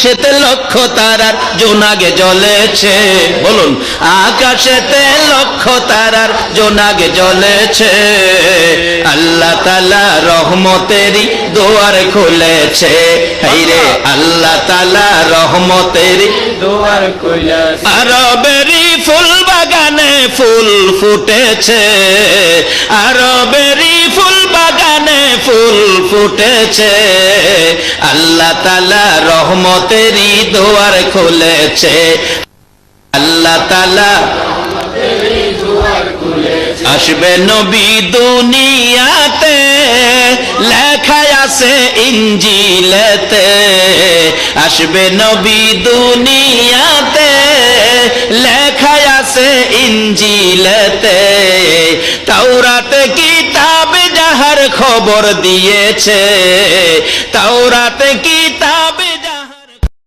আকাশেতে লক্ষ তারার জোনাগে জ্বলেছে, বলুন আকাশেতে লক্ষ তারার জোনাগে জ্বলেছে। আল্লাহ তাআলা রহমতেরই দুয়ার খুলেছে, হায়রে আল্লাহ তাআলা রহমতেরই দুয়ার খুলেছে। আরবেরই ফুল বাগানে ফুল ফুটেছে, আরবেরই ফুল বাগানে ফুল ফুটেছে। আল্লাহ তাআলা রহমতেরই দুয়ার খুলেছে, আল্লাহ তাআলা আসবে নবী দুনিয়াতে, লেখা আছে ইনজিলেতে। আসবে নবী দুনিয়াতে, লেখা আছে ইনজিলেতে। তাওরাত কিতাব যাহার খবর দিয়েছে, তাওরাত কিতাব